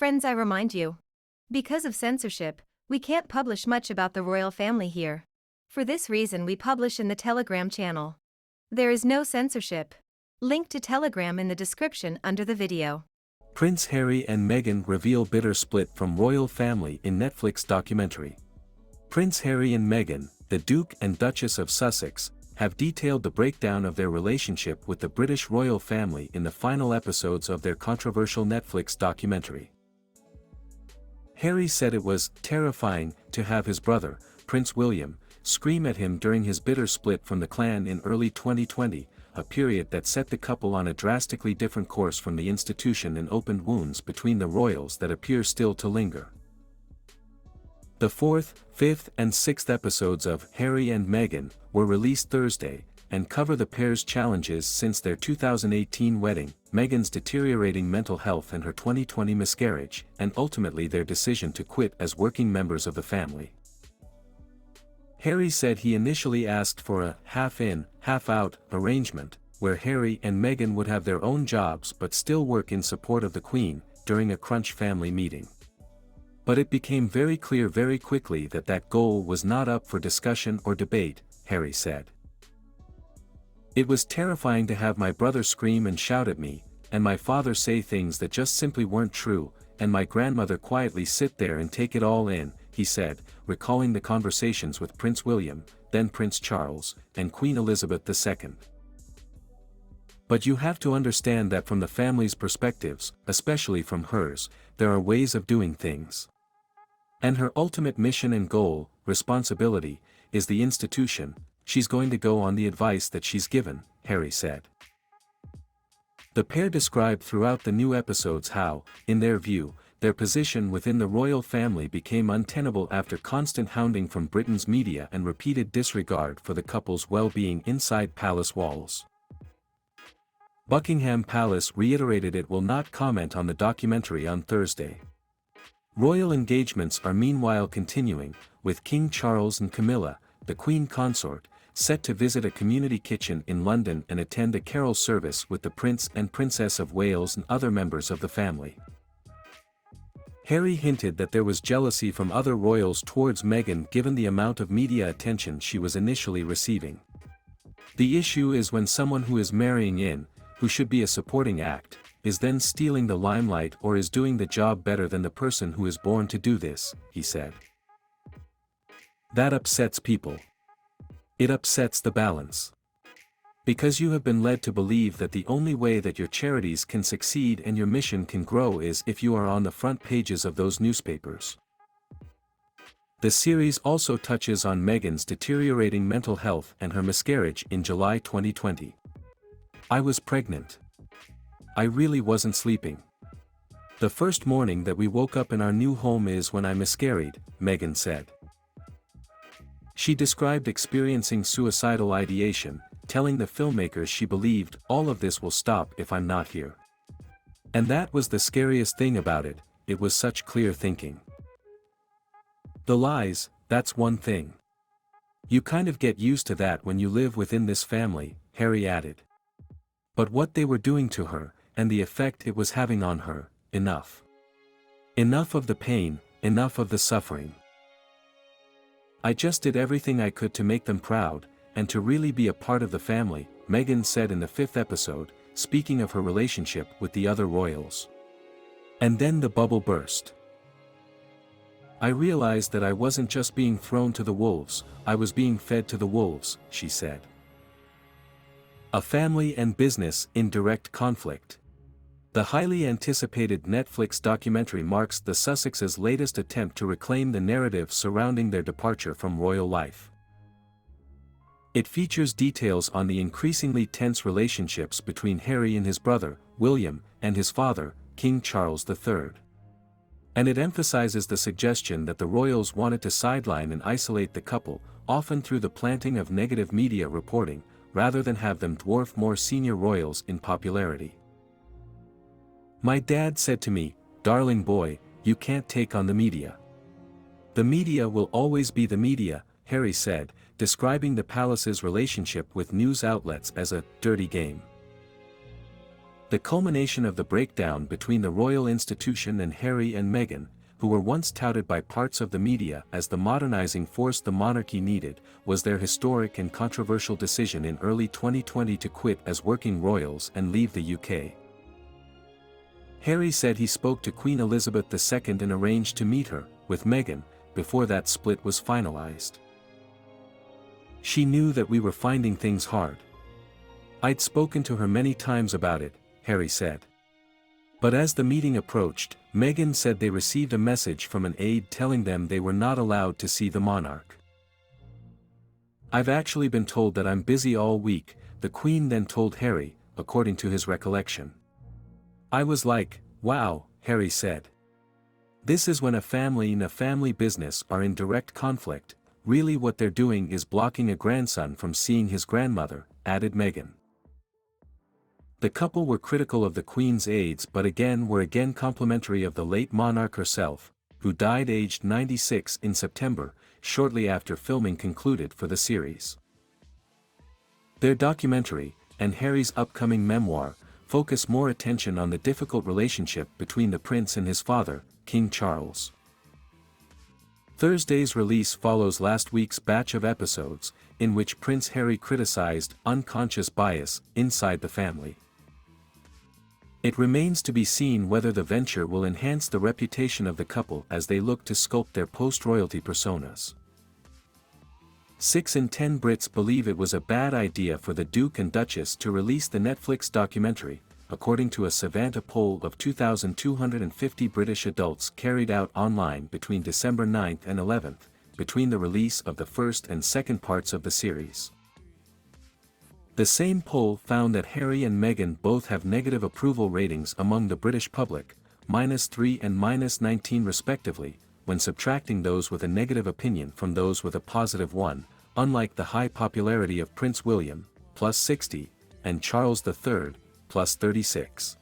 Friends, I remind you. Because of censorship, we can't publish much about the royal family here. For this reason we publish in the Telegram channel. There is no censorship. Link to Telegram in the description under the video. Prince Harry and Meghan reveal bitter split from royal family in Netflix documentary. Prince Harry and Meghan, the Duke and Duchess of Sussex, have detailed the breakdown of their relationship with the British royal family in the final episodes of their controversial Netflix documentary. Harry said it was terrifying to have his brother, Prince William, scream at him during his bitter split from the clan in early 2020, a period that set the couple on a drastically different course from the institution and opened wounds between the royals that appear still to linger. The fourth, fifth and sixth episodes of Harry and Meghan were released Thursday, and cover the pair's challenges since their 2018 wedding, Meghan's deteriorating mental health and her 2020 miscarriage, and ultimately their decision to quit as working members of the family. Harry said he initially asked for a half-in, half-out arrangement, where Harry and Meghan would have their own jobs but still work in support of the Queen, during a crunch family meeting. But it became very clear very quickly that that goal was not up for discussion or debate, Harry said. It was terrifying to have my brother scream and shout at me, and my father say things that just simply weren't true, and my grandmother quietly sit there and take it all in, he said, recalling the conversations with Prince William, then Prince Charles, and Queen Elizabeth II. But you have to understand that from the family's perspectives, especially from hers, there are ways of doing things. And her ultimate mission and goal, responsibility, is the institution. She's going to go on the advice that she's given, Harry said. The pair described throughout the new episodes how, in their view, their position within the royal family became untenable after constant hounding from Britain's media and repeated disregard for the couple's well-being inside palace walls. Buckingham Palace reiterated it will not comment on the documentary on Thursday. Royal engagements are meanwhile continuing, with King Charles and Camilla, the Queen consort, set to visit a community kitchen in London and attend a carol service with the Prince and Princess of Wales and other members of the family. Harry hinted that there was jealousy from other royals towards Meghan given the amount of media attention she was initially receiving. The issue is when someone who is marrying in, who should be a supporting act, is then stealing the limelight or is doing the job better than the person who is born to do this, he said. That upsets people. It upsets the balance. Because you have been led to believe that the only way that your charities can succeed and your mission can grow is if you are on the front pages of those newspapers. The series also touches on Meghan's deteriorating mental health and her miscarriage in July 2020. I was pregnant. I really wasn't sleeping. The first morning that we woke up in our new home is when I miscarried, Meghan said. She described experiencing suicidal ideation, telling the filmmakers she believed all of this will stop if I'm not here. And that was the scariest thing about it, it was such clear thinking. The lies, that's one thing. You kind of get used to that when you live within this family, Harry added. But what they were doing to her, and the effect it was having on her, enough. Enough of the pain, enough of the suffering. I just did everything I could to make them proud, and to really be a part of the family, Meghan said in the fifth episode, speaking of her relationship with the other royals. And then the bubble burst. I realized that I wasn't just being thrown to the wolves, I was being fed to the wolves, she said. A family and business in direct conflict. The highly anticipated Netflix documentary marks the Sussexes' latest attempt to reclaim the narrative surrounding their departure from royal life. It features details on the increasingly tense relationships between Harry and his brother, William, and his father, King Charles III. And it emphasizes the suggestion that the royals wanted to sideline and isolate the couple, often through the planting of negative media reporting, rather than have them dwarf more senior royals in popularity. My dad said to me, "Darling boy, you can't take on the media. The media will always be the media," Harry said, describing the palace's relationship with news outlets as a dirty game. The culmination of the breakdown between the royal institution and Harry and Meghan, who were once touted by parts of the media as the modernizing force the monarchy needed, was their historic and controversial decision in early 2020 to quit as working royals and leave the UK. Harry said he spoke to Queen Elizabeth II and arranged to meet her, with Meghan, before that split was finalized. "She knew that we were finding things hard. I'd spoken to her many times about it," Harry said. But as the meeting approached, Meghan said they received a message from an aide telling them they were not allowed to see the monarch. "I've actually been told that I'm busy all week," the Queen then told Harry, according to his recollection. "I was like, wow," Harry said. "This is when a family and a family business are in direct conflict. Really what they're doing is blocking a grandson from seeing his grandmother," added Meghan. The couple were critical of the Queen's aides but were complimentary of the late monarch herself, who died aged 96 in September, shortly after filming concluded for the series. Their documentary, and Harry's upcoming memoir, focus more attention on the difficult relationship between the prince and his father, King Charles. Thursday's release follows last week's batch of episodes, in which Prince Harry criticized unconscious bias inside the family. It remains to be seen whether the venture will enhance the reputation of the couple as they look to sculpt their post-royalty personas. 6 in 10 Brits believe it was a bad idea for the Duke and Duchess to release the Netflix documentary, according to a Savanta poll of 2,250 British adults carried out online between December 9th and 11th, between the release of the first and second parts of the series. The same poll found that Harry and Meghan both have negative approval ratings among the British public, -3 and -19 respectively, when subtracting those with a negative opinion from those with a positive one, unlike the high popularity of Prince William, +60, and Charles III, +36.